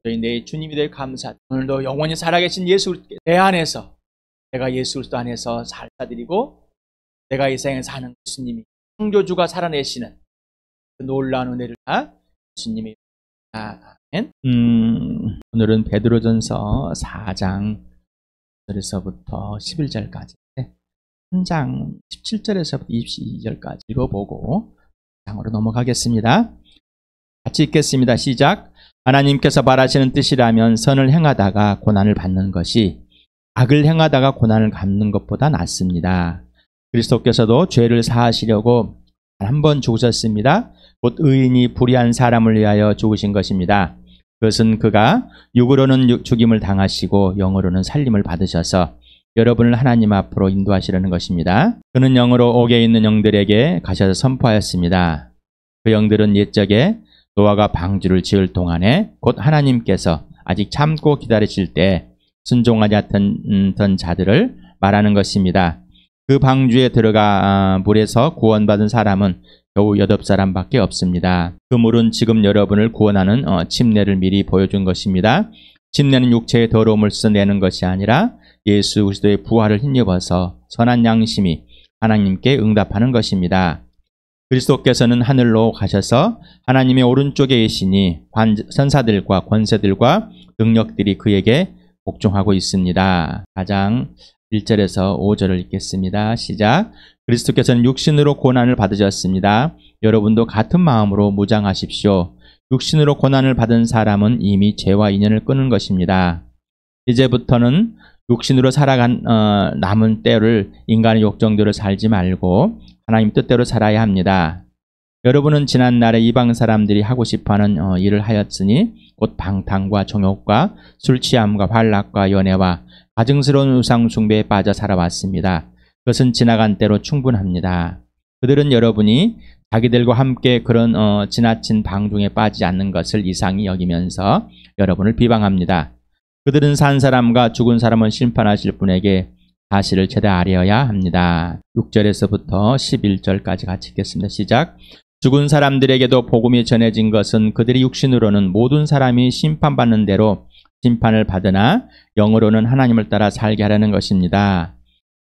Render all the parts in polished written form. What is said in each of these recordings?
저희 내 주님이 될 감사. 오늘도 영원히 살아계신 예수 내 안에서, 내가 예수 그리스도 안에서 살아드리고 내가 이 세상에 사는 예수님이 창조주가 살아내시는 그 놀라운 은혜를 다 예수님이. 아멘. 오늘은 베드로전서 4장 1절에서부터 11절까지 한 장 17절에서부터 22절까지 읽어보고 장으로 넘어가겠습니다. 같이 읽겠습니다. 시작. 하나님께서 바라시는 뜻이라면 선을 행하다가 고난을 받는 것이 악을 행하다가 고난을 갚는 것보다 낫습니다. 그리스도께서도 죄를 사하시려고 한 번 죽으셨습니다. 곧 의인이 불의한 사람을 위하여 죽으신 것입니다. 그것은 그가 육으로는 죽임을 당하시고 영으로는 살림을 받으셔서 여러분을 하나님 앞으로 인도하시려는 것입니다. 그는 영으로 옥에 있는 영들에게 가셔서 선포하였습니다. 그 영들은 옛적에 노아가 방주를 지을 동안에 곧 하나님께서 아직 참고 기다리실 때 순종하지 않던 자들을 말하는 것입니다. 그 방주에 들어가 물에서 구원받은 사람은 겨우 8사람밖에 없습니다. 그 물은 지금 여러분을 구원하는 침례를 미리 보여준 것입니다. 침례는 육체의 더러움을 씻어내는 것이 아니라 예수 그리스도의 부활을 힘입어서 선한 양심이 하나님께 응답하는 것입니다. 그리스도께서는 하늘로 가셔서 하나님의 오른쪽에 계시니 선사들과 권세들과 능력들이 그에게 복종하고 있습니다. 4장 1절에서 5절을 읽겠습니다. 시작. 그리스도께서는 육신으로 고난을 받으셨습니다. 여러분도 같은 마음으로 무장하십시오. 육신으로 고난을 받은 사람은 이미 죄와 인연을 끊은 것입니다. 이제부터는 육신으로 살아간 남은 때를 인간의 욕정대로 살지 말고 하나님 뜻대로 살아야 합니다. 여러분은 지난 날에 이방 사람들이 하고 싶어하는 일을 하였으니 곧 방탕과 정욕과 술 취함과 환락과 연애와 가증스러운 우상 숭배에 빠져 살아왔습니다. 그것은 지나간 때로 충분합니다. 그들은 여러분이 자기들과 함께 그런 지나친 방종에 빠지지 않는 것을 이상히 여기면서 여러분을 비방합니다. 그들은 산 사람과 죽은 사람을 심판하실 분에게 사실을 제대로 알아야 합니다. 6절에서부터 11절까지 같이 읽겠습니다. 시작. 죽은 사람들에게도 복음이 전해진 것은 그들이 육신으로는 모든 사람이 심판받는 대로 심판을 받으나 영으로는 하나님을 따라 살게 하려는 것입니다.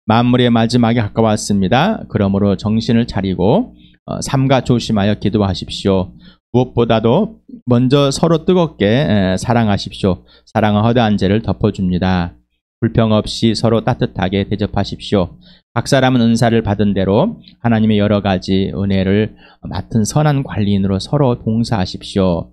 만물의 마지막이 가까웠습니다. 그러므로 정신을 차리고 삼가 조심하여 기도하십시오. 무엇보다도 먼저 서로 뜨겁게 사랑하십시오. 사랑은 허다한 죄를 덮어줍니다. 불평 없이 서로 따뜻하게 대접하십시오. 각 사람은 은사를 받은 대로 하나님의 여러 가지 은혜를 맡은 선한 관리인으로 서로 봉사하십시오.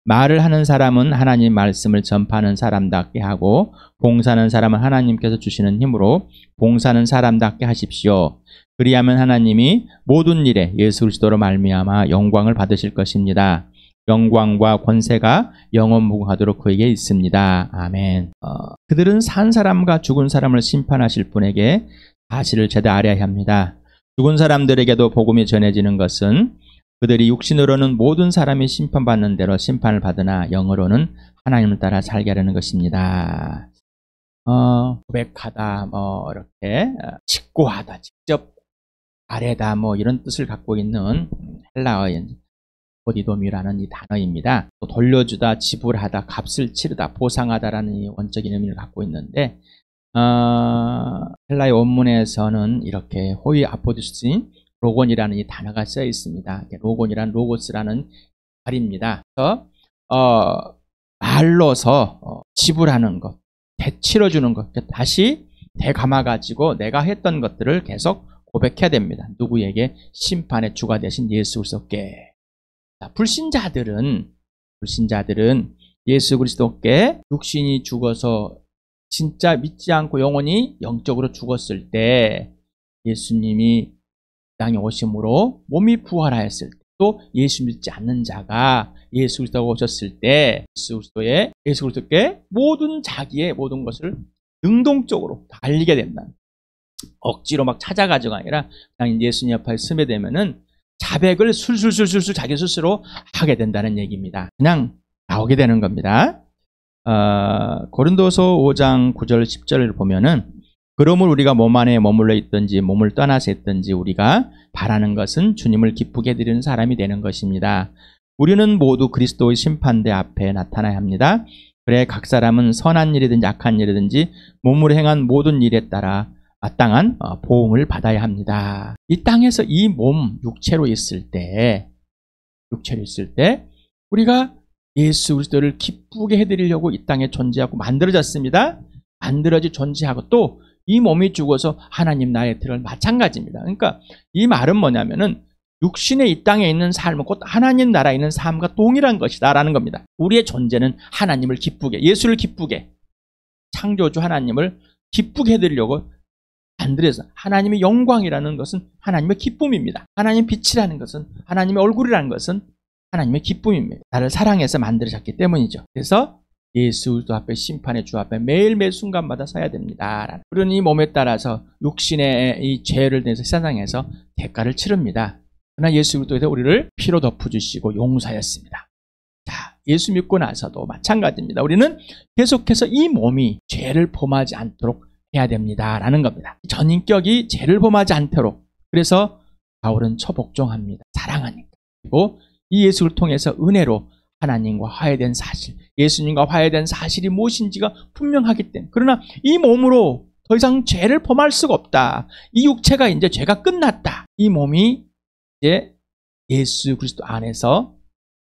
말을 하는 사람은 하나님 말씀을 전파하는 사람답게 하고 봉사하는 사람은 하나님께서 주시는 힘으로 봉사하는 사람답게 하십시오. 그리하면 하나님이 모든 일에 예수 그리스도로 말미암아 영광을 받으실 것입니다. 영광과 권세가 영원무궁하도록 그에게 있습니다. 아멘. 그들은 산 사람과 죽은 사람을 심판하실 분에게 사실을 제대로 알아야 합니다. 죽은 사람들에게도 복음이 전해지는 것은 그들이 육신으로는 모든 사람이 심판받는 대로 심판을 받으나 영으로는 하나님을 따라 살게 하려는 것입니다. 고백하다, 이렇게 직고하다, 직접 아뢰다, 이런 뜻을 갖고 있는 헬라어의 포디도미라는 이 단어입니다. 또 돌려주다, 지불하다, 값을 치르다, 보상하다라는 이 원적인 의미를 갖고 있는데 헬라의 원문에서는 이렇게 호이 아포디스인 로곤이라는 이 단어가 쓰여 있습니다. 로곤이란 로고스라는 말입니다. 그래서 말로서 지불하는 것, 되치러주는 것, 다시 되감아가지고 내가 했던 것들을 계속 고백해야 됩니다. 누구에게? 심판의 주가 되신 예수 그리스도께. 불신자들은 예수 그리스도께 육신이 죽어서 진짜 믿지 않고 영원히 영적으로 죽었을 때 예수님이 땅에 오심으로 몸이 부활하였을 때, 또 예수 믿지 않는 자가 예수 그리스도가 오셨을 때 예수 그리스도께 자기의 모든 것을 능동적으로 다 알리게 된다. 억지로 막 찾아가지고 아니라 그냥 예수님 앞에 서게 되면은 자백을 술술 자기 스스로 하게 된다는 얘기입니다. 그냥 나오게 되는 겁니다. 고린도서 5장 9절 10절을 보면은 그러므로 우리가 몸 안에 머물러 있든지 몸을 떠나서 있든지 우리가 바라는 것은 주님을 기쁘게 드리는 사람이 되는 것입니다. 우리는 모두 그리스도의 심판대 앞에 나타나야 합니다. 그래 각 사람은 선한 일이든지 악한 일이든지 몸으로 행한 모든 일에 따라 마땅한 보응을 받아야 합니다. 이 땅에서 이 몸, 육체로 있을 때 우리가 예수 그리스도를 기쁘게 해드리려고 이 땅에 존재하고 만들어졌습니다. 만들어지 존재하고 또 이 몸이 죽어서 하나님 나라의 들어갈 마찬가지입니다. 그러니까 이 말은 뭐냐면은 육신의 이 땅에 있는 삶은 곧 하나님 나라에 있는 삶과 동일한 것이다 라는 겁니다. 우리의 존재는 하나님을 기쁘게, 예수를 기쁘게, 창조주 하나님을 기쁘게 해드리려고 만들어서 하나님의 영광이라는 것은 하나님의 기쁨입니다. 하나님의 빛이라는 것은, 하나님의 얼굴이라는 것은 하나님의 기쁨입니다. 나를 사랑해서 만들어졌기 때문이죠. 그래서 예수 그리스도 앞에, 심판의 주 앞에 매일매일 순간마다 서야 됩니다. 우리는 이 몸에 따라서 육신의 이 죄를 내서 세상에서 대가를 치릅니다. 그러나 예수 그리스도에서 우리를 피로 덮어주시고 용서하였습니다. 자, 예수 믿고 나서도 마찬가지입니다. 우리는 계속해서 이 몸이 죄를 범하지 않도록 해야 됩니다 라는 겁니다. 전인격이 죄를 범하지 않도록, 그래서 바울은 처복종합니다. 사랑하니까. 그리고 이 예수를 통해서 은혜로 하나님과 화해된 사실, 예수님과 화해된 사실이 무엇인지가 분명하기 때문에, 그러나 이 몸으로 더 이상 죄를 범할 수가 없다. 이 육체가 이제 죄가 끝났다. 이 몸이 이제 예수 그리스도 안에서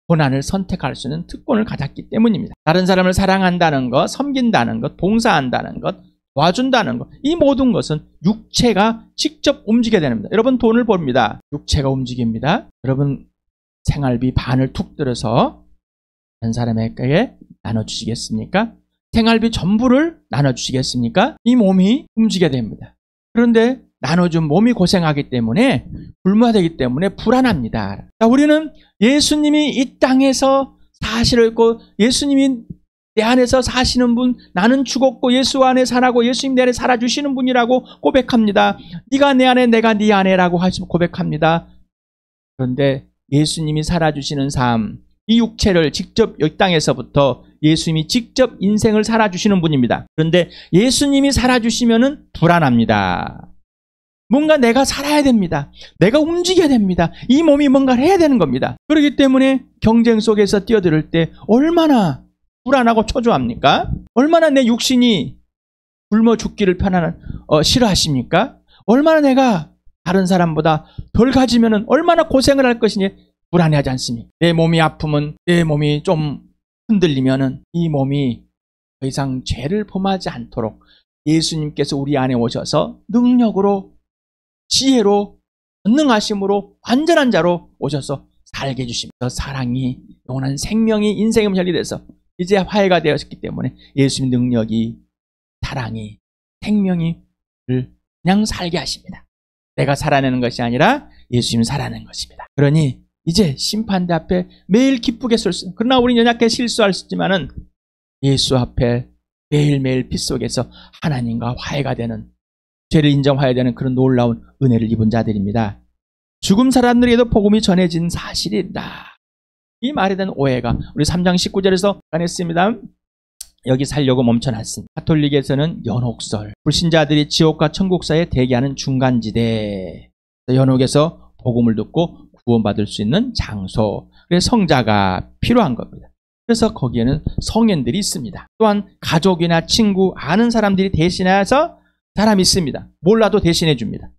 고난을 선택할 수 있는 특권을 가졌기 때문입니다. 다른 사람을 사랑한다는 것, 섬긴다는 것, 봉사한다는 것, 도와준다는 것, 이 모든 것은 육체가 직접 움직여야 됩니다. 여러분 돈을 벌입니다. 육체가 움직입니다. 여러분 생활비 반을 툭 들어서 다른 사람에게 나눠주시겠습니까? 생활비 전부를 나눠주시겠습니까? 이 몸이 움직여야 됩니다. 그런데 나눠준 몸이 고생하기 때문에, 불마되기 때문에 불안합니다. 자, 우리는 예수님이 이 땅에서 사실을 있고 예수님이 내 안에서 사시는 분, 나는 죽었고 예수 안에 살아고 예수님 내 안에 살아주시는 분이라고 고백합니다. 네가 내 안에 내가 네 안에라고 하시고 고백합니다. 그런데 예수님이 살아주시는 삶, 이 육체를 직접 이 땅에서부터 예수님이 직접 인생을 살아주시는 분입니다. 그런데 예수님이 살아주시면은 불안합니다. 뭔가 내가 살아야 됩니다. 내가 움직여야 됩니다. 이 몸이 뭔가를 해야 되는 겁니다. 그렇기 때문에 경쟁 속에서 뛰어들 때 얼마나 불안하고 초조합니까? 얼마나 내 육신이 굶어 죽기를 싫어하십니까? 얼마나 내가 다른 사람보다 덜 가지면은 얼마나 고생을 할 것이니 불안해하지 않습니까? 내 몸이 아프면, 내 몸이 좀 흔들리면은 이 몸이 더 이상 죄를 범하지 않도록 예수님께서 우리 안에 오셔서 능력으로, 지혜로, 전능하심으로 완전한 자로 오셔서 살게 해주십니다. 사랑이, 영원한 생명이 인생의 문혈이 돼서 이제 화해가 되었기 때문에 예수님 능력이, 사랑이, 생명이 그냥 살게 하십니다. 내가 살아내는 것이 아니라 예수님 살아내는 것입니다. 그러니 이제 심판대 앞에 매일 기쁘게 설 수, 그러나 우리는 연약해 실수할 수 있지만은 예수 앞에 매일매일 빛 속에서 하나님과 화해가 되는, 죄를 인정해야 되는 그런 놀라운 은혜를 입은 자들입니다. 죽은 사람들에게도 복음이 전해진 사실이다. 이 말에 대한 오해가 우리 3장 19절에서 전했습니다. 여기 살려고 멈춰놨습니다. 가톨릭에서는 연옥설, 불신자들이 지옥과 천국 사이에 대기하는 중간지대, 연옥에서 복음을 듣고 구원받을 수 있는 장소, 그래서 성자가 필요한 겁니다. 그래서 거기에는 성인들이 있습니다. 또한 가족이나 친구, 아는 사람들이 대신해서 사람이 있습니다. 몰라도 대신해 줍니다.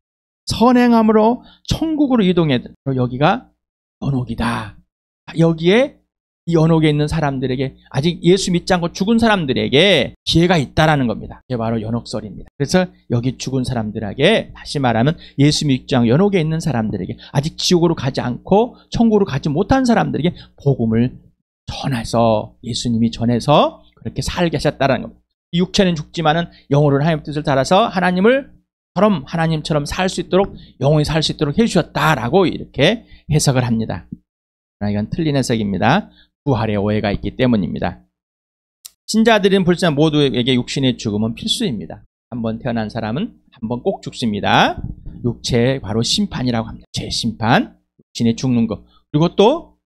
선행함으로 천국으로 이동해야 돼. 여기가 연옥이다. 여기에 이 연옥에 있는 사람들에게, 아직 예수 믿지 않고 죽은 사람들에게 기회가 있다라는 겁니다. 이게 바로 연옥설입니다. 그래서 여기 죽은 사람들에게, 다시 말하면 예수 믿지 않고 연옥에 있는 사람들에게, 아직 지옥으로 가지 않고 천국으로 가지 못한 사람들에게 복음을 전해서, 예수님이 전해서 그렇게 살게 하셨다라는 겁니다. 이 육체는 죽지만은 영으로는 하나님의 뜻을 따라서 하나님처럼 살 수 있도록, 영원히 살 수 있도록 해주셨다라고 이렇게 해석을 합니다. 그러나 이건 틀린 해석입니다. 부활의 오해가 있기 때문입니다. 신자들은 불신자 모두에게 육신의 죽음은 필수입니다. 한번 태어난 사람은 한번 꼭 죽습니다. 육체의 바로 심판이라고 합니다. 죄심판, 육신의 죽는 것. 그리고 또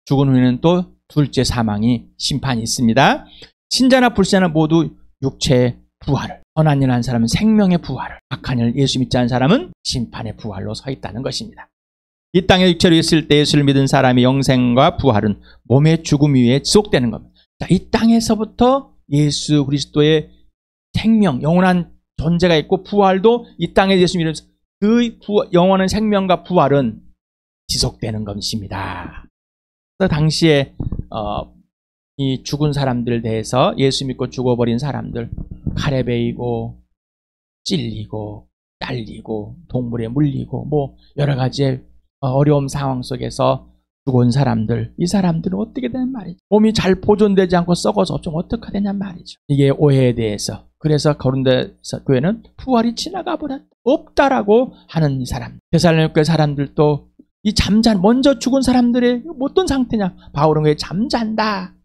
죽은 후에는 또 둘째 사망이, 심판이 있습니다. 신자나 불신자나 모두 육체의 부활을, 선한 일 한 사람은 생명의 부활을, 악한 일 예수 믿지 않은 사람은 심판의 부활로 서 있다는 것입니다. 이 땅에 육체로 있을 때 예수를 믿은 사람의 영생과 부활은 몸의 죽음 위에 지속되는 겁니다. 자, 이 땅에서부터 예수 그리스도의 생명, 영원한 존재가 있고 부활도 이 땅에 예수 믿으면서 그 영원한 생명과 부활은 지속되는 것입니다. 당시에 이 죽은 사람들 대해서 예수 믿고 죽어버린 사람들 칼에 베이고 찔리고 잘리고 동물에 물리고 뭐 여러 가지의 어려움 상황 속에서 죽은 사람들, 이 사람들은 어떻게 되는 말이죠? 몸이 잘 보존되지 않고 썩어서 좀 어떻게 되냔 말이죠. 이게 오해에 대해서. 그래서 고린도 교회는 부활이 지나가 버렸다, 없다라고 하는 이 사람. 데살로니가 교회 사람들도 이 먼저 죽은 사람들의 어떤 상태냐? 바울은 왜 잠잔다.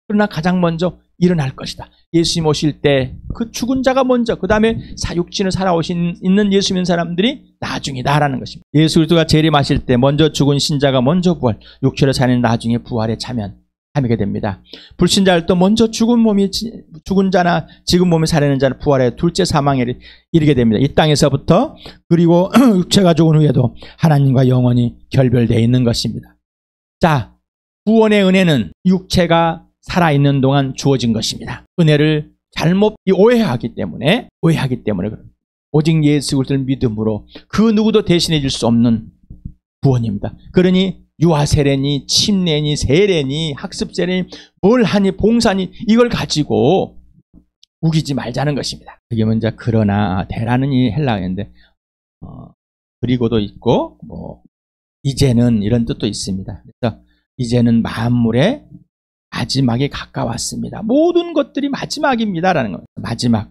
그러나 가장 먼저 일어날 것이다. 예수님 오실 때 그 죽은 자가 먼저, 그 다음에 육신을 있는 예수 믿는 사람들이 나중이다라는 것입니다. 예수 그리스도가 재림하실 때 먼저 죽은 신자가 먼저 부활, 육체로 사는 나중에 부활에 참여하게 됩니다. 불신자들도 먼저 죽은 자나 지금 몸에 살아있는 자는 부활의 둘째 사망에 이르게 됩니다. 이 땅에서부터, 그리고 육체가 죽은 후에도 하나님과 영원히 결별되어 있는 것입니다. 자, 구원의 은혜는 육체가 살아있는 동안 주어진 것입니다. 은혜를 잘못 오해하기 때문에 그럽니다. 오직 예수 그리스도를 믿음으로 그 누구도 대신해 줄 수 없는 구원입니다. 그러니 유아세례니 침례니 세례니 학습세례니 뭘 하니 봉사니 이걸 가지고 우기지 말자는 것입니다. 이게 먼저 그러나 대라는 이 헬라어인데 그리고도 있고 뭐 이제는 이런 뜻도 있습니다. 그래서 이제는 만물의 마지막에 가까웠습니다. 모든 것들이 마지막입니다라는 겁니다. 마지막.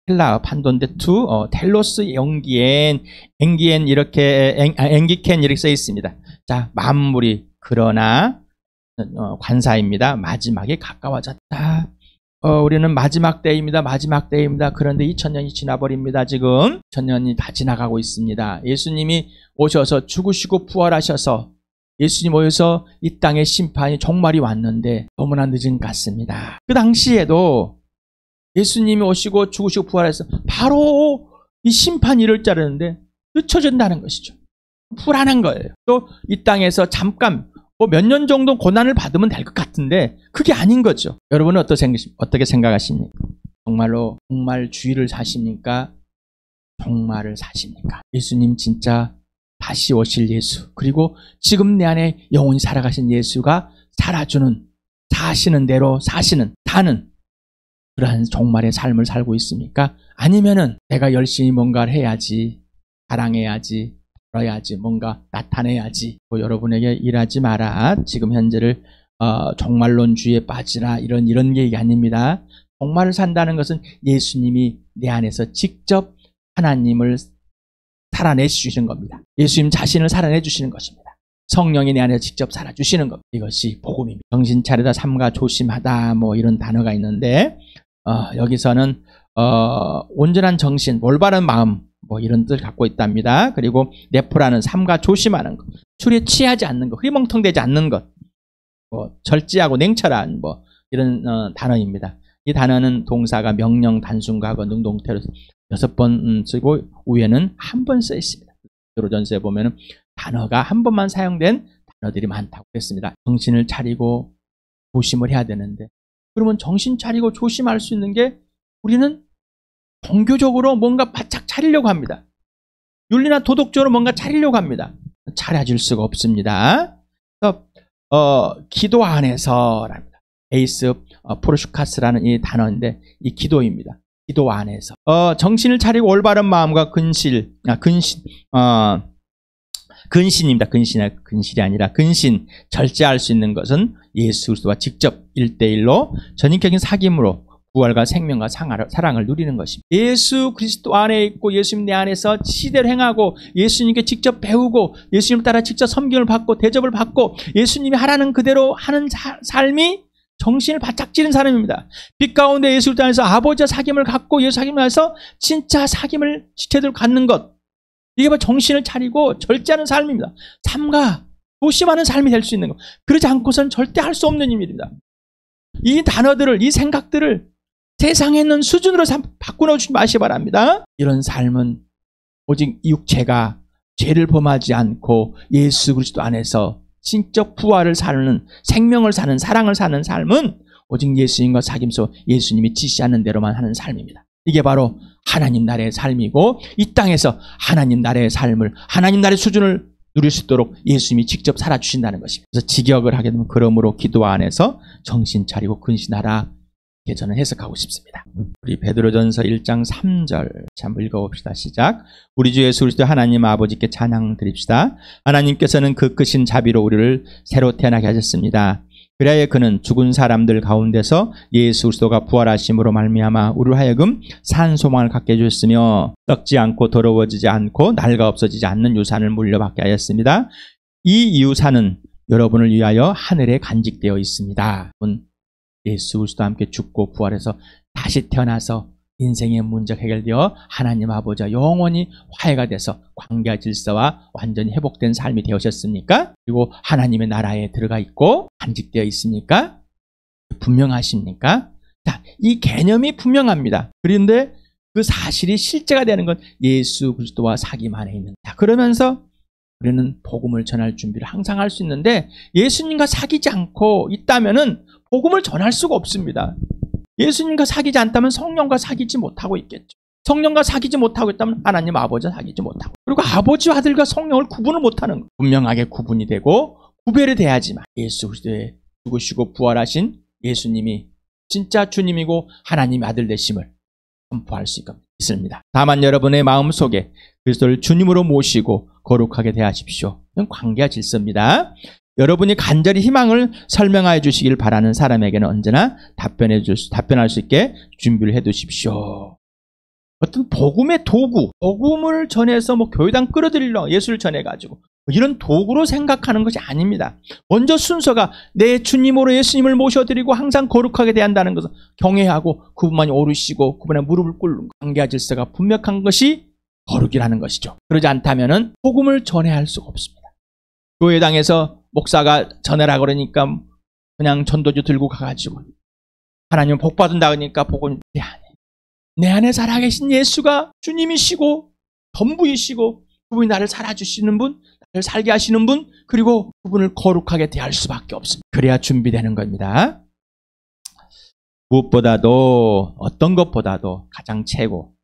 헬라어 판돈데 투 텔로스 연기엔 앵기엔 앵기켄 이렇게 써 있습니다. 자, 만물이 그러나 관사입니다. 마지막에 가까워졌다. 우리는 마지막 때입니다. 마지막 때입니다. 그런데 2000년이 지나버립니다. 지금 2000년이 다 지나가고 있습니다. 예수님이 오셔서 죽으시고 부활하셔서 예수님 오셔서 이 땅의 심판이 종말이 왔는데 너무나 늦은 것 같습니다. 그 당시에도 예수님이 오시고 죽으시고 부활해서 바로 이 심판이 이럴 줄 알았는데 늦춰진다는 것이죠. 불안한 거예요. 또 이 땅에서 잠깐 몇 년 정도 고난을 받으면 될 것 같은데 그게 아닌 거죠. 여러분은 어떻게 생각하십니까? 정말 주의를 사십니까? 종말을 사십니까? 예수님 진짜 다시 오실 예수, 그리고 지금 내 안에 영원히 살아가신 예수가 살아주는, 사시는 대로 사는 그러한 종말의 삶을 살고 있습니까? 아니면은 내가 열심히 뭔가를 해야지, 자랑해야지, 벌어야지, 뭔가 나타내야지, 여러분에게 일하지 마라, 지금 현재를 종말론주의에 빠지라, 이런 얘기 아닙니다. 종말을 산다는 것은 예수님이 내 안에서 직접 하나님을 살아내주시는 겁니다. 예수님 자신을 살아내주시는 것입니다. 성령이 내 안에서 직접 살아주시는 겁니다. 이것이 복음입니다. 정신 차리다, 삼가 조심하다, 뭐 이런 단어가 있는데 여기서는 온전한 정신, 올바른 마음, 뭐 이런 뜻을 갖고 있답니다. 그리고 네프라는 삼가 조심하는 것, 술에 취하지 않는 것, 흐리멍텅대지 않는 것, 뭐 절제하고 냉철한 뭐 이런 단어입니다. 이 단어는 동사가 명령, 단순과거, 능동태로 6번 쓰고 위에는 한 번 써 있습니다. 베드로전서에 보면은 단어가 한 번만 사용된 단어들이 많다고 했습니다. 정신을 차리고 조심을 해야 되는데, 그러면 정신 차리고 조심할 수 있는 게 우리는 종교적으로 뭔가 바짝 차리려고 합니다. 윤리나 도덕적으로 뭔가 차리려고 합니다. 차려질 수가 없습니다. 그래서 기도 안에서랍니다. 에이스 포르슈카스라는 이 단어인데 이 기도입니다. 기도 안에서 정신을 차리고 올바른 마음과 근신입니다. 근실이 아니라 근신, 절제할 수 있는 것은 예수 그리스도와 직접 1대1로 전인격인 사귐으로 부활과 생명과 사랑을 누리는 것입니다. 예수 그리스도 안에 있고 예수님 내 안에서 시대를 행하고 예수님께 직접 배우고 예수님 따라 직접 섬김을 받고 대접을 받고 예수님이 하라는 그대로 하는 삶이 정신을 바짝 찌른 사람입니다. 빛 가운데 예수 그리스도 안에서 아버지와 사귐을 갖고 예수 사귐을 안에서 진짜 사귐을 제대로 갖는 것, 이게 바로 정신을 차리고 절제하는 삶입니다. 삼가 조심하는 삶이 될 수 있는 것. 그러지 않고서는 절대 할 수 없는 일입니다. 이 단어들을, 이 생각들을 세상에 있는 수준으로 바꿔 넣어주지 마시기 바랍니다. 이런 삶은 오직 육체가 죄를 범하지 않고 예수 그리스도 안에서 신적 부활을 사는, 생명을 사는, 사랑을 사는 삶은 오직 예수님과 사귐서 예수님이 지시하는 대로만 하는 삶입니다. 이게 바로 하나님 나라의 삶이고, 이 땅에서 하나님 나라의 삶을, 하나님 나라의 수준을 누릴 수 있도록 예수님이 직접 살아주신다는 것입니다. 그래서 직역을 하게 되면 그러므로 기도 안에서 정신 차리고 근신하라, 이렇게 저는 해석하고 싶습니다. 우리 베드로전서 1장 3절 한번 읽어봅시다. 시작. 우리 주 예수 그리스도 하나님 아버지께 찬양 드립시다. 하나님께서는 그 크신 자비로 우리를 새로 태어나게 하셨습니다. 그래야 그는 죽은 사람들 가운데서 예수 그리스도가 부활하심으로 말미암아 우리로 하여금 산 소망을 갖게 해주셨으며 썩지 않고 더러워지지 않고 낡아 없어지지 않는 유산을 물려받게 하였습니다. 이 유산은 여러분을 위하여 하늘에 간직되어 있습니다. 예수 그리스도와 함께 죽고 부활해서 다시 태어나서 인생의 문제가 해결되어 하나님 아버지와 영원히 화해가 돼서 관계와 질서와 완전히 회복된 삶이 되셨습니까? 그리고 하나님의 나라에 들어가 있고 간직되어 있습니까? 분명하십니까? 자, 이 개념이 분명합니다. 그런데 그 사실이 실제가 되는 건 예수 그리스도와 사귐 안에 있는. 자, 그러면서 우리는 복음을 전할 준비를 항상 할 수 있는데, 예수님과 사귀지 않고 있다면은 복음을 전할 수가 없습니다. 예수님과 사귀지 않다면 성령과 사귀지 못하고 있겠죠. 성령과 사귀지 못하고 있다면 하나님 아버지와 사귀지 못하고, 그리고 아버지와 아들과 성령을 구분을 못하는 거예요. 분명하게 구분이 되고 구별이 돼야지만 예수 그리스도의 죽으시고 부활하신 예수님이 진짜 주님이고 하나님의 아들 되심을 선포할 수 있습니다. 다만 여러분의 마음속에 그리스도를 주님으로 모시고 거룩하게 대하십시오. 이건 관계와 질서입니다. 여러분이 간절히 희망을 설명하여 주시길 바라는 사람에게는 언제나 답변할 수 있게 준비를 해 두십시오. 어떤 복음의 도구, 복음을 전해서 교회당 끌어들이려 예수를 전해가지고 이런 도구로 생각하는 것이 아닙니다. 먼저 순서가 내 주님으로 예수님을 모셔드리고 항상 거룩하게 대한다는 것은 경외하고 그분만이 오르시고 그분의 무릎을 꿇는 관계와 질서가 분명한 것이 거룩이라는 것이죠. 그러지 않다면 복음을 전해야 할 수가 없습니다. 교회당에서 목사가 전해라 그러니까 그냥 전도주 들고 가가지고 하나님 복 받은다 그러니까 복은 내 안에 살아계신 예수가 주님이시고 전부이시고 그분이 나를 살아주시는 분, 나를 살게 하시는 분, 그리고 그분을 거룩하게 대할 수밖에 없습니다. 그래야 준비되는 겁니다. 무엇보다도 어떤 것보다도 가장 최고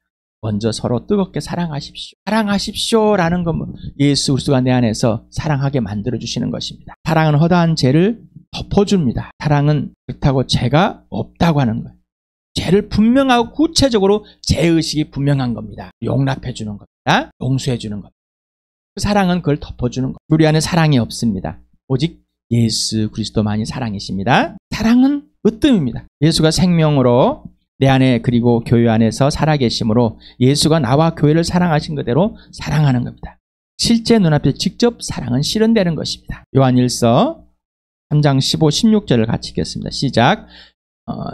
먼저 서로 뜨겁게 사랑하십시오. 사랑하십시오라는 건 예수 그리스도가 내 안에서 사랑하게 만들어주시는 것입니다. 사랑은 허다한 죄를 덮어줍니다. 사랑은 그렇다고 죄가 없다고 하는 거예요. 죄를 분명하고 구체적으로 죄의식이 분명한 겁니다. 용납해주는 겁니다. 용서해주는 겁니다. 그 사랑은 그걸 덮어주는 겁니다. 우리 안에 사랑이 없습니다. 오직 예수 그리스도만이 사랑이십니다. 사랑은 으뜸입니다. 예수가 생명으로 내 안에 그리고 교회 안에서 살아계심으로 예수가 나와 교회를 사랑하신 그대로 사랑하는 겁니다. 실제 눈앞에 직접 사랑은 실현되는 것입니다. 요한일서 3장 15, 16절을 같이 읽겠습니다. 시작.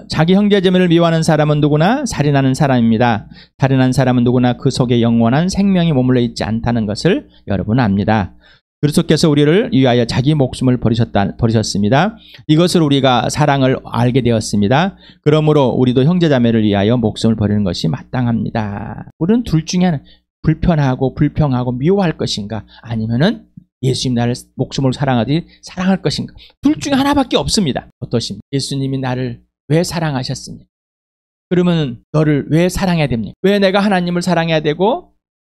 자기 형제자매를 미워하는 사람은 누구나 살인하는 사람입니다. 살인하는 사람은 누구나 그 속에 영원한 생명이 머물러 있지 않다는 것을 여러분 압니다. 그리스도께서 우리를 위하여 자기 목숨을 버리셨습니다. 이것을 우리가 사랑을 알게 되었습니다. 그러므로 우리도 형제자매를 위하여 목숨을 버리는 것이 마땅합니다. 우리는 둘 중에 하나, 불편하고 불평하고 미워할 것인가, 아니면은 예수님 나를 목숨을 사랑하듯이 사랑할 것인가. 둘 중에 하나밖에 없습니다. 어떠십니까? 예수님이 나를 왜 사랑하셨습니까? 그러면 너를 왜 사랑해야 됩니까? 왜 내가 하나님을 사랑해야 되고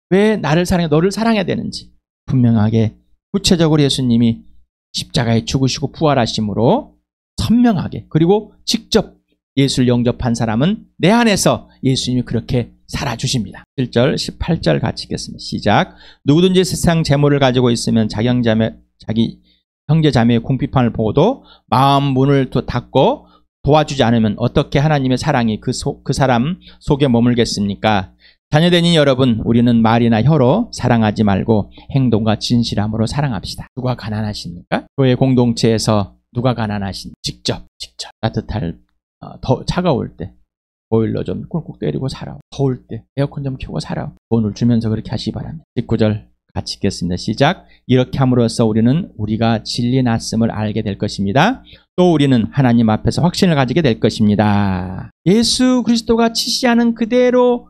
왜 나를 사랑해 너를 사랑해야 되는지 분명하게 구체적으로 예수님이 십자가에 죽으시고 부활하심으로 선명하게, 그리고 직접 예수를 영접한 사람은 내 안에서 예수님이 그렇게 살아주십니다. 1절 18절 같이 읽겠습니다. 시작. 누구든지 세상 재물을 가지고 있으면 자기 형제 자매의 궁핍함을 보고도 마음 문을 닫고 도와주지 않으면 어떻게 하나님의 사랑이 그 사람 속에 머물겠습니까? 자녀되니 여러분, 우리는 말이나 혀로 사랑하지 말고 행동과 진실함으로 사랑합시다. 누가 가난하십니까? 교회 공동체에서 누가 가난하십니까? 직접 따뜻할 더 차가울 때 보일러 좀 꾹꾹 때리고 살아. 더울 때 에어컨 좀 켜고 살아. 돈을 주면서 그렇게 하시기 바랍니다. 19절 같이 읽겠습니다. 시작. 이렇게 함으로써 우리는 우리가 진리 났음을 알게 될 것입니다. 또 우리는 하나님 앞에서 확신을 가지게 될 것입니다. 예수 그리스도가 지시하는 그대로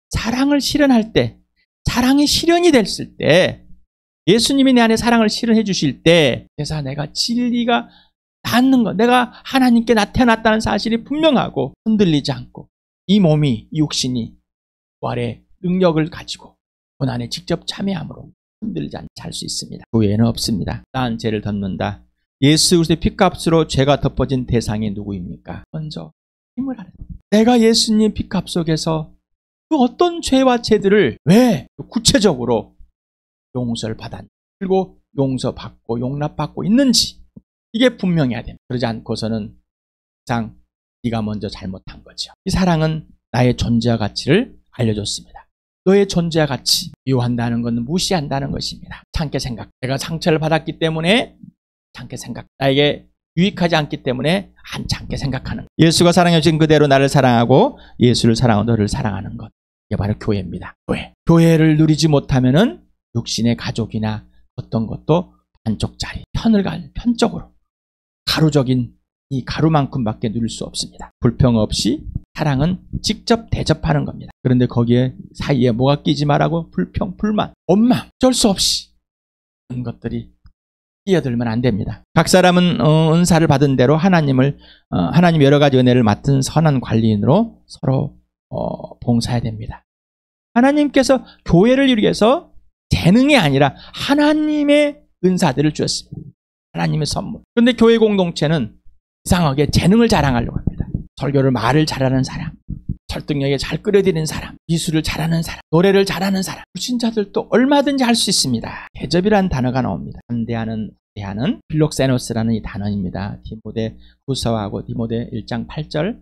사랑을 실현할 때, 사랑이 실현이 됐을 때 예수님이 내 안에 사랑을 실현해 주실 때 그래서 내가 진리가 닿는 것, 내가 하나님께 나타났다는 사실이 분명하고 흔들리지 않고 이 몸이, 이 육신이 부활의 능력을 가지고 고난에 직접 참여함으로 흔들리지 않게 살 수 있습니다. 그 외에는 없습니다. 난 죄를 덮는다. 예수 그리스도의 피값으로 죄가 덮어진 대상이 누구입니까? 먼저 힘을 하는 내가 예수님 피값 속에서 그 어떤 죄와 죄들을 왜 구체적으로 용서를 받았는지 그리고 용서받고 용납받고 있는지 이게 분명해야 됩니다. 그러지 않고서는 항상 네가 먼저 잘못한 거죠. 이 사랑은 나의 존재와 가치를 알려줬습니다. 너의 존재와 가치 미워한다는 것은 무시한다는 것입니다. 참게 생각. 내가 상처를 받았기 때문에 참게 생각. 나에게 유익하지 않기 때문에 안 참게 생각하는 것. 예수가 사랑해 주신 그대로 나를 사랑하고 예수를 사랑하고 너를 사랑하는 것. 이게 바로 교회입니다. 교회. 교회를 누리지 못하면은 육신의 가족이나 어떤 것도 반쪽짜리 편적으로 가루적인 이 가루만큼밖에 누릴 수 없습니다. 불평 없이 사랑은 직접 대접하는 겁니다. 그런데 거기에 사이에 뭐가 끼지 말라고 불평, 불만, 원망, 어쩔 수 없이 그런 것들이 끼어들면 안 됩니다. 각 사람은 은사를 받은 대로 하나님 여러 가지 은혜를 맡은 선한 관리인으로 서로 봉사해야 됩니다. 하나님께서 교회를 이루기 위해서 재능이 아니라 하나님의 은사들을 주었습니다. 하나님의 선물. 그런데 교회 공동체는 이상하게 재능을 자랑하려고 합니다. 설교를 말을 잘하는 사람, 설득력에 잘 끌어들이는 사람, 미술을 잘하는 사람, 노래를 잘하는 사람, 불신자들도 얼마든지 할 수 있습니다. 대접이라는 단어가 나옵니다. 대하는 필록세노스라는 이 단어입니다. 디모데 후서하고 디모데 1장 8절,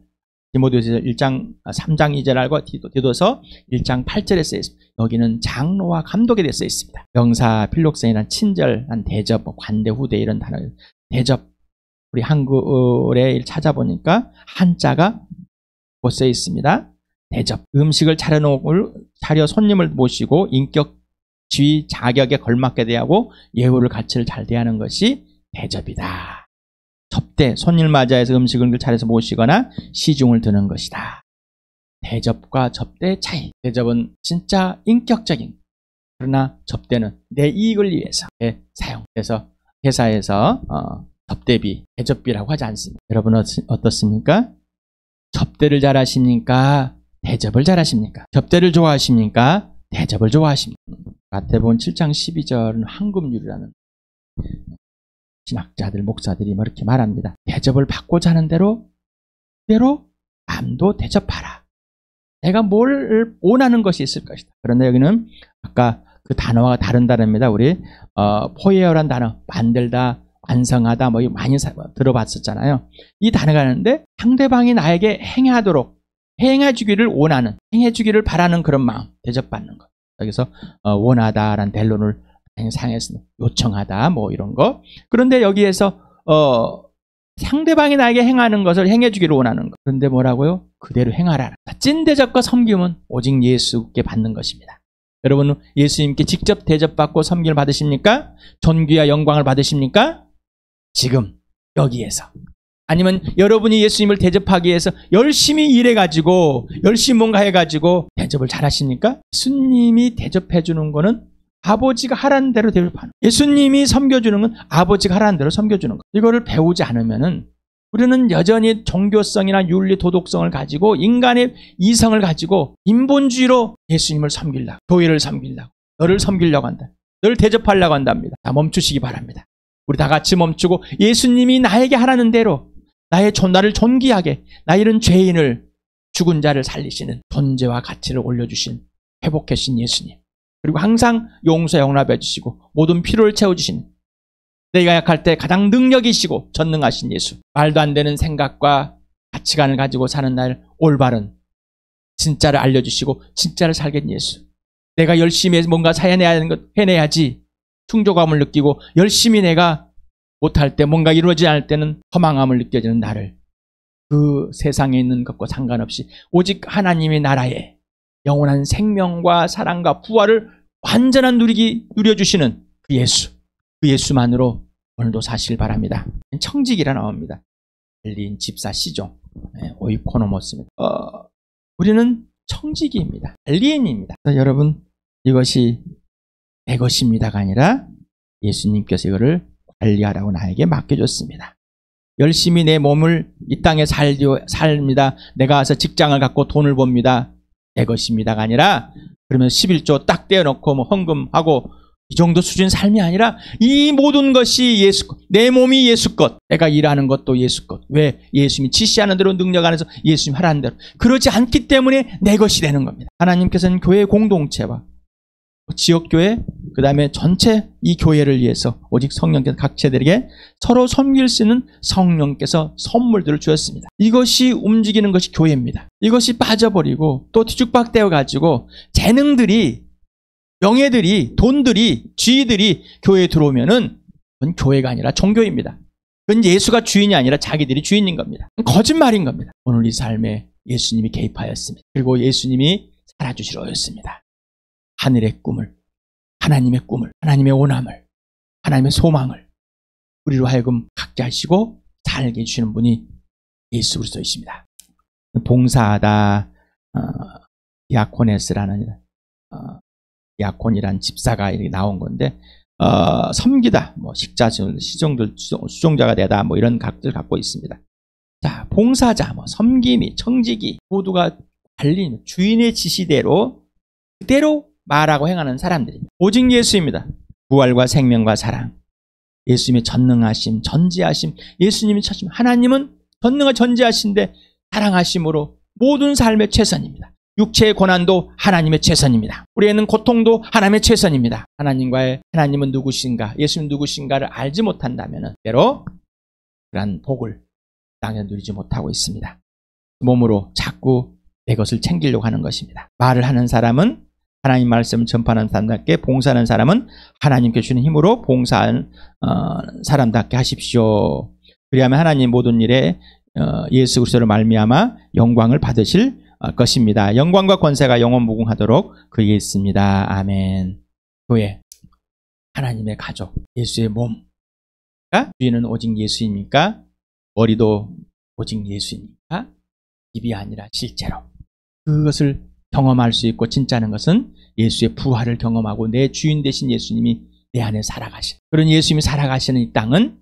디모데후서 1장 3장 2절하고 디도서 1장 8절에 쓰여 있습니다. 여기는 장로와 감독에 대해 쓰여 있습니다. 명사 필록세이란 친절한 대접, 관대, 후대 이런 단어. 대접. 우리 한글에 찾아보니까 한자가 쓰여 있습니다. 대접. 음식을 차려 손님을 모시고 인격, 지위, 자격에 걸맞게 대하고 예우를 가치를 잘 대하는 것이 대접이다. 접대, 손님을 맞이해서 음식을 차려서 모시거나 시중을 드는 것이다. 대접과 접대의 차이. 대접은 진짜 인격적인, 그러나 접대는 내 이익을 위해서의 사용. 그래서 회사에서 접대비, 대접비라고 하지 않습니다. 여러분 어떻습니까? 접대를 잘하십니까? 대접을 잘하십니까? 접대를 좋아하십니까? 대접을 좋아하십니까? 마태복음 7장 12절은 황금률이라는 신학자들, 목사들이 이렇게 말합니다. 대접을 받고자 하는 대로 그대로 마음도 대접하라. 내가 뭘 원하는 것이 있을 것이다. 그런데 여기는 아까 그 단어가 다른 단어입니다. 우리 포예어란 단어, 만들다, 완성하다 뭐 많이 들어봤었잖아요. 이 단어가 있는데 상대방이 나에게 행해주기를 원하는, 행해주기를 바라는 그런 마음, 대접받는 것. 여기서 원하다라는 델론을 사용해서 요청하다 뭐 이런 거. 그런데 여기에서 상대방이 나에게 행하는 것을 행해주기를 원하는 것. 그런데 뭐라고요? 그대로 행하라. 찐 대접과 섬김은 오직 예수께 받는 것입니다. 여러분 예수님께 직접 대접받고 섬김을 받으십니까? 존귀와 영광을 받으십니까? 지금 여기에서. 아니면 여러분이 예수님을 대접하기 위해서 열심히 일해가지고 열심히 뭔가 해가지고 대접을 잘하십니까? 예수님이 대접해주는 거는 아버지가 하라는 대로 대접하는, 예수님이 섬겨주는 건 아버지가 하라는 대로 섬겨주는 것. 이거를 배우지 않으면은 우리는 여전히 종교성이나 윤리, 도덕성을 가지고 인간의 이성을 가지고 인본주의로 예수님을 섬기려고, 교회를 섬기려고, 너를 섬기려고 한다. 너를 대접하려고 한답니다. 다 멈추시기 바랍니다. 우리 다 같이 멈추고 예수님이 나에게 하라는 대로 나를 존귀하게, 나 이런 죄인을, 죽은 자를 살리시는 존재와 가치를 올려주신, 회복해 주신 예수님. 그리고 항상 용서 용납해 주시고 모든 필요를 채워주신, 내가 약할 때 가장 능력이시고 전능하신 예수. 말도 안 되는 생각과 가치관을 가지고 사는 날 올바른 진짜를 알려주시고 진짜를 살겠는 예수. 내가 열심히 해서 뭔가 해내야 하는 것 해내야지 충족감을 느끼고, 열심히 내가 못할 때, 뭔가 이루어지지 않을 때는 허망함을 느껴지는 나를, 그 세상에 있는 것과 상관없이 오직 하나님의 나라에 영원한 생명과 사랑과 부활을 완전한 누려주시는 그 예수만으로 오늘도 사시길 바랍니다. 청지기라 나옵니다. 엘린 집사 시종, 오이코노모스입니다. 우리는 청지기입니다. 엘리인입니다. 여러분, 이것이 내 것입니다가 아니라 예수님께서 이거를 관리하라고 나에게 맡겨줬습니다. 열심히 내 몸을 이 땅에 삽니다. 내가 와서 직장을 갖고 돈을 법니다. 내 것입니다가 아니라, 그러면 11조 딱 떼어놓고 뭐 헌금하고 이 정도 수준 삶이 아니라 이 모든 것이 예수 것, 내 몸이 예수 것, 내가 일하는 것도 예수 것. 왜? 예수님이 지시하는 대로 능력 안에서 예수님 하라는 대로. 그러지 않기 때문에 내 것이 되는 겁니다. 하나님께서는 교회 공동체와 지역교회, 그 다음에 전체 이 교회를 위해서 오직 성령께서 각 체들에게 서로 섬길 수 있는 성령께서 선물들을 주었습니다. 이것이 움직이는 것이 교회입니다. 이것이 빠져버리고 또 뒤죽박대어 가지고 재능들이, 명예들이, 돈들이, 지위들이 교회에 들어오면은 그건 교회가 아니라 종교입니다. 그건 예수가 주인이 아니라 자기들이 주인인 겁니다. 거짓말인 겁니다. 오늘 이 삶에 예수님이 개입하였습니다. 그리고 예수님이 살아주시러 오셨습니다. 하늘의 꿈을, 하나님의 꿈을, 하나님의 원함을, 하나님의 소망을 우리로 하여금 갖게 하시고 살게 해주시는 분이 예수 그리스도이십니다. 봉사하다, 디아코네스라는 디아콘이란 집사가 이렇게 나온 건데, 섬기다, 뭐 식자, 시종들, 수종자가 되다, 뭐 이런 각들 갖고 있습니다. 자, 봉사자, 뭐 섬김이, 청지기, 모두가 관리, 주인의 지시대로 그대로 말하고 행하는 사람들입니다. 오직 예수입니다. 부활과 생명과 사랑, 예수님의 전능하심, 전지하심, 예수님이 찾으심, 하나님은 전능하 전지하신데 사랑하심으로 모든 삶의 최선입니다. 육체의 고난도 하나님의 최선입니다. 우리에는 고통도 하나님의 최선입니다. 하나님은 누구신가, 예수님은 누구신가를 알지 못한다면 때로 그런 복을 땅에 누리지 못하고 있습니다. 몸으로 자꾸 내 것을 챙기려고 하는 것입니다. 말을 하는 사람은 하나님 말씀을 전파하는 사람답게, 봉사하는 사람은 하나님께 주는 힘으로 봉사하는 사람답게 하십시오. 그리하면 하나님 모든 일에 예수 그리스도를 말미암아 영광을 받으실 것입니다. 영광과 권세가 영원 무궁하도록 그에 있습니다. 아멘. 교회, 하나님의 가족, 예수의 몸. 주인은 오직 예수입니까? 머리도 오직 예수입니까? 입이 아니라 실제로. 그것을 경험할 수 있고 진짜는 것은 예수의 부활을 경험하고 내 주인 되신 예수님이 내 안에 살아가신, 그런 예수님이 살아가시는 이 땅은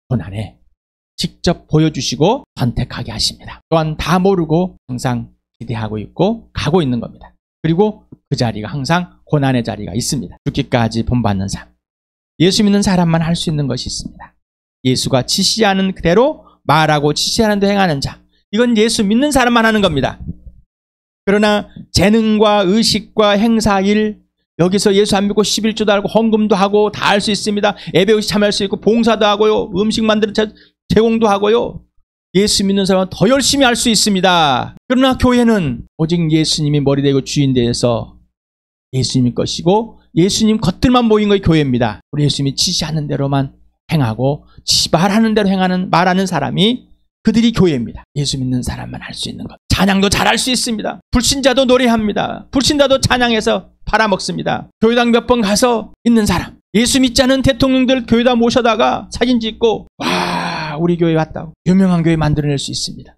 고난에 직접 보여주시고 선택하게 하십니다. 또한 다 모르고 항상 기대하고 있고 가고 있는 겁니다. 그리고 그 자리가 항상 고난의 자리가 있습니다. 죽기까지 본받는 삶. 예수 믿는 사람만 할 수 있는 것이 있습니다. 예수가 지시하는 그대로 말하고 지시하는 대로 행하는 자. 이건 예수 믿는 사람만 하는 겁니다. 그러나 재능과 의식과 행사일, 여기서 예수 안 믿고 11조도 하고 헌금도 하고 다 할 수 있습니다. 예배의식 참여할 수 있고 봉사도 하고요. 음식 만드는 제공도 하고요. 예수 믿는 사람은 더 열심히 할 수 있습니다. 그러나 교회는 오직 예수님이 머리 되고 주인 되어서 예수님 것이고 예수님 것들만 모인 것이 교회입니다. 우리 예수님이 지시하는 대로만 행하고 말하는 대로 말하는 사람이 그들이 교회입니다. 예수 믿는 사람만 할 수 있는 것. 찬양도 잘할 수 있습니다. 불신자도 노래합니다. 불신자도 찬양해서 팔아먹습니다. 교회당 몇 번 가서 있는 사람. 예수 믿지 않은 대통령들 교회다 모셔다가 사진 찍고 와 우리 교회 왔다고 유명한 교회 만들어낼 수 있습니다.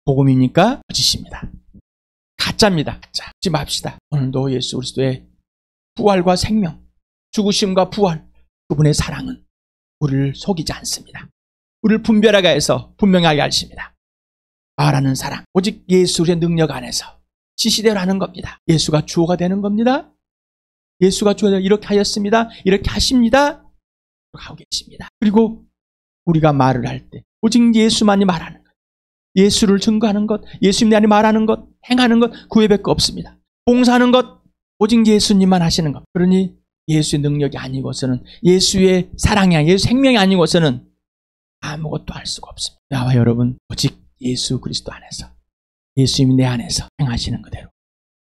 복음입니까? 거짓입니다. 가짜입니다. 가짜. 잊지 맙시다. 오늘도 예수 그리스도의 부활과 생명, 죽으심과 부활, 그분의 사랑은 우리를 속이지 않습니다. 우리를 분별하게 해서 분명하게 하십니다. 말하는 사람, 오직 예수의 능력 안에서 지시대로 하는 겁니다. 예수가 주어가 되는 겁니다. 예수가 주어가 이렇게 하였습니다. 이렇게 하십니다. 하고 계십니다. 그리고 우리가 말을 할 때 오직 예수만이 말하는 것, 예수를 증거하는 것, 예수님 내 안에 말하는 것, 행하는 것, 그 외밖에 없습니다. 봉사하는 것, 오직 예수님만 하시는 것. 그러니 예수의 능력이 아니고서는, 예수의 사랑이 아니고 예수 생명이 아니고서는 아무것도 할 수가 없습니다. 나와 여러분 오직 예수 그리스도 안에서, 예수님이 내 안에서 행하시는 그대로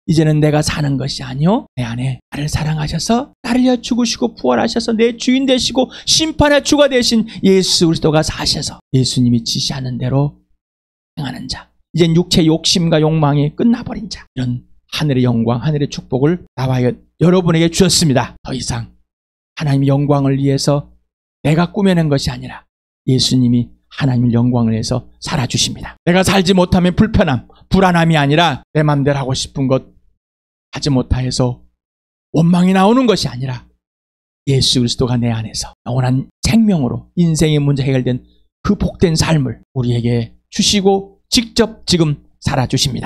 이제는 내가 사는 것이 아니요 내 안에 나를 사랑하셔서 나를 위하여 죽으시고 부활하셔서 내 주인 되시고 심판의 주가 되신 예수 그리스도가 사셔서 예수님이 지시하는 대로 행하는 자, 이젠 육체의 욕심과 욕망이 끝나버린 자, 이런 하늘의 영광, 하늘의 축복을 나와 여러분에게 주셨습니다. 더 이상 하나님의 영광을 위해서 내가 꾸며낸 것이 아니라 예수님이 하나님의 영광을 위해서 살아주십니다. 내가 살지 못하면 불편함, 불안함이 아니라 내 맘대로 하고 싶은 것 하지 못해서 원망이 나오는 것이 아니라 예수 그리스도가 내 안에서 영원한 생명으로 인생의 문제 해결된 그 복된 삶을 우리에게 주시고 직접 지금 살아주십니다.